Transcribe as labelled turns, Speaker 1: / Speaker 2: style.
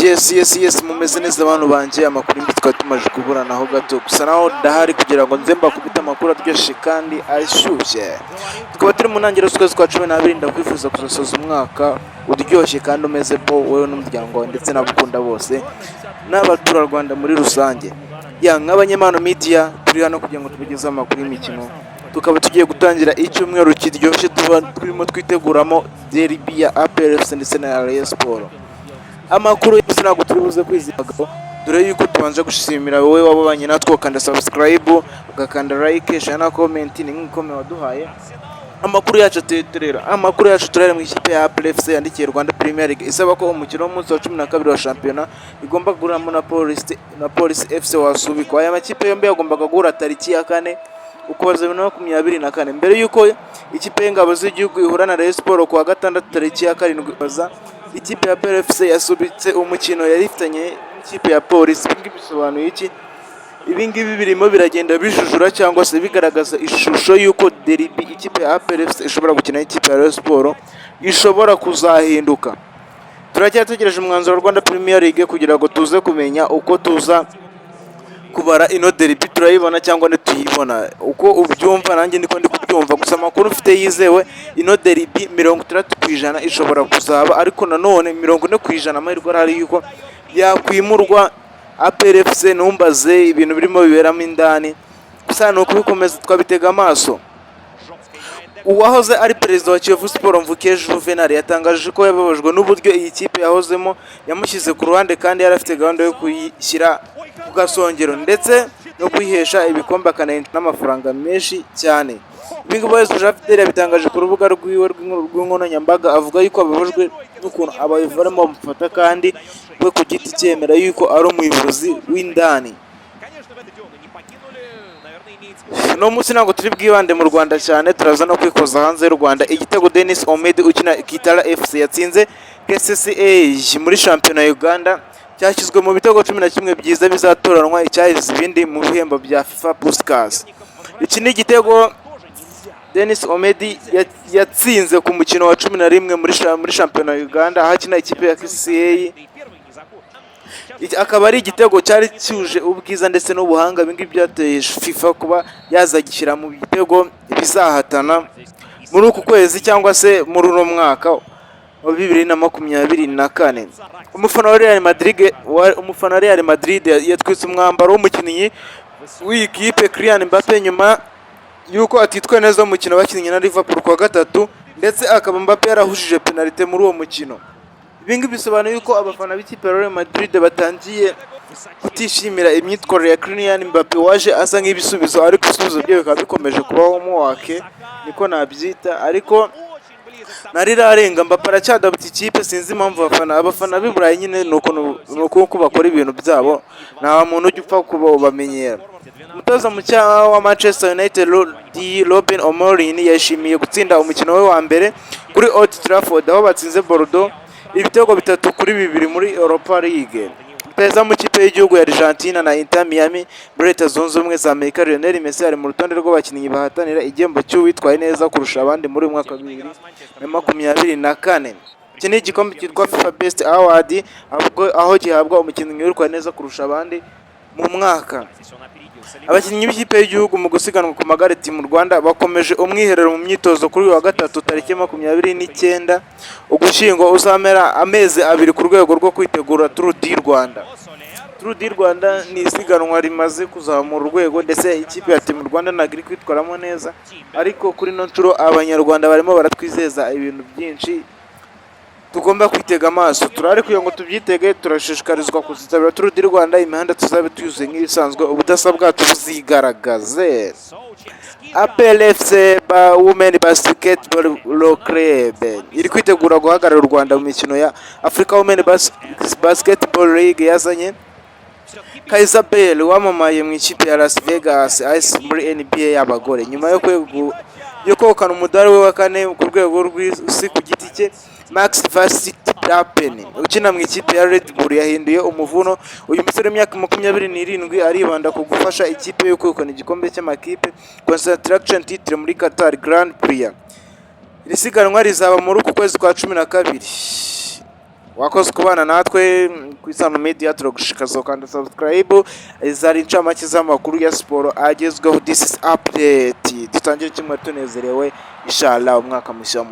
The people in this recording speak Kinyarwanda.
Speaker 1: Yes, mumeze neza abantu banje, amakuru mbi twari tumaze kuburanaho gato, gusa naho ndahari kugira ngo nze mbakubite amakuru aryoshye kandi ashyushye. Tukaba turi mu ntangiriro z'ukwezi kwa 12, ndakwifuza kuzasoza umwaka uryoshye kandi umeze po, wowe n'umuryango wawe ndetse n'abakunda bose n'abaturarwanda muri rusange. Nk'abanyempano media turi hano kugira ngo tubagezeho amakuru y'imikino, tukaba tugiye gutangira icyumweru kiryoshye tuba turimo twiteguramo derby ya APR FC ndetse na Rayon Sport. Amakuru yose ntabwo turi buze kwizigagaho, dore yuko tubanje gushimira wowe wabanye natwe ukanda subscribe, ugakanda like, share na comment, ni nk'ikome waduhaye. Amakuru yacu turere mu ikipe ya APR FC yandikiye Rwanda Premier League isaba ko umukino w'umunsi wa 12 wa shampiyona igomba guhuramo na Police FC wasubikwa. Aya makipe yombi yagombaga guhura tariki ya 4 Ukuboza 2024, mbere yuko ikipe y'ingabo z'igihugu ihura na Rayon Sport ku wa gatandatu tariki ya 7 Ukuboza. Ikipe ya APR FC yasubitse umukino yarifitanye ikipe ya Police. Ibi bisobanuye iki? Ibi ngibi birimo biragenda bijujura cyangwa se bigaragaza ishusho y'uko derby ikipe ya APR FC ishobora gukina ikipe ya Rayon Sport ishobora kuzahinduka. Turacyategereje umwanzuro wa Rwanda Premier League kugira ngo tuze kumenya uko tuza kubara ino derby, turayibona cyangwa ntituyibona. Uko ubyumva nanjye niko ndi kubyumva, gusa amakuru ufite yizewe ino derby 30% ishobora kuzaba, ariko nanone 40% amahirwe ari yuko yakwimurwa. APR FC numbaze ibintu birimo biberamo indani, gusa no kubikomeza twabitega amaso. Uwahoze ari perezida wa Kiyovu Sport Mvuke Juvenal yatangaje ko yababajwe n'uburyo iyi kipe yahozemo yamushyize ku ruhande kandi yari afite gahunda yo kuyishyira ku gasongero ndetse no kwihesha ibikombe akanahindura n'amafaranga menshi cyane. Ibingi Boys Jean Fidel yabitangaje ku rubuga rw'iwe rw'inkoranyambaga, avuga yuko ababajwe n'ukuntu abayivaramo bamufata kandi we ku giti cyemera yuko ari umuyobozi w'indani. No munsi ntabwo turi bwibande mu Rwanda cyane, turaza no kwikoza hanze y'u Rwanda. Igitego Denis Omedi ukina Kitara FC yatsinze KCCA muri shampiyona ya Uganda cyashyizwe mu bitego 11 byiza bizatoranwa icyahize ibindi mu bihembo bya FIFA Puskas. Iki ni igitego Denis Omedi yatsinze ku mukino wa 11 muri shampiyona ya Uganda ahakina ikipe ya KCCA. Akaba ari igitego cyari cyuje ubwiza ndetse n'ubuhanga. Ibingi byateye FIFA kuba yazagishyira mu bitego bizahatana muri uku kwezi cyangwa se muri uno mwaka wa 2024. Umufana wa Real Madrid yatwitse umwambaro w'umukinnyi w'iyi kipe Kylian Mbappe nyuma yuko atitwaye neza umukino bakinnye na Liverpool kwa gatatu, ndetse akaba Mbappe yarahushije penalty muri uwo mukino. Ibingi bisobanuye yuko abafana b'ikipe ya Real Madrid batangiye kutishimira imyitwarire ya Kylian Mbappe waje asa nk'ibisubizo, ariko ibisubizo bye bikaba bikomeje kubaho muwake, niko nabyita. Ariko narirarenga Mbappe aracyadabutse ikipe, sinzi impamvu abafana b'Iburayi nyine nuko bakora ibintu byabo, nta muntu ujya upfa kuba bamenyera. Umutoza mucya wa Manchester United Ruben Amorim yashimiye gutsinda umukino we wa mbere kuri Old Trafford aho batsinze Bordeaux ibitego 3-2 muri Europa League. Perezida mu kipe y'igihugu ya Argentina na Inter Miami muri Leta Zunze Ubumwe za Amerika Lionel Messi ari mu rutonde rw'abakinnyi bahatanira igihembo cy'uwitwaye neza kurusha abandi muri mwaka 2024. Iki ni igikombe cyitwa FIFA Best Award, aho gihabwa umukinnyi witwaye neza kurusha abandi mu mwaka. Abakinnyi b'ikipe y'igihugu mu gusiganwa ku magare Team Rwanda bakomeje umwiherero mu myitozo kuri wa gatatu tariki 29 Ugushyingo uzamera amezi 2 ku rwego rwo kwitegura Tour du Rwanda. Tour du Rwanda ni isiganwa rimaze kuzamura urwego, ndetse ikipe ya Team Rwanda ntabwo iri kwitwaramo neza, ariko kuri no nshuro abanyarwanda barimo baratwizeza ibintu byinshi tugomba kwitega amaso. Turari kugira ngo tubyitege, turashishikarizwa kuzitabira Tour du Rwanda. Imihanda tuzabe tuyuze nk'ibisanzwe, ubudasa bwacu buzigaragaze. APR FC Women Basketball Club iri kwitegura guhagarara u Rwanda mu mikino ya Africa Women Basketball League yazanye Kaiza Bell wamamaye mu ikipe ya Las Vegas Ice muri NBA y'abagore nyuma yo kwegukana umudari we wa 4 ku rwego rw'isi ku giti cye. Max Verstappen ukina mu ikipe ya Red Bull yahinduye umuvuno. Uyu musore w'imyaka 27 aribanda ku gufasha ikipe yo kwegukana igikombe cy'amakipe Construction Titre muri Qatar Grand Prix. Iri siganwa rizaba muri uku kwezi kwa 12. wakoze kubana natwe ku Isano Media, turagushikaza ukanda subscribe. Zari incamake z'amakuru ya siporo agezweho. This is update, dutangire kimwe tunezerewe inshallah umwaka mushya.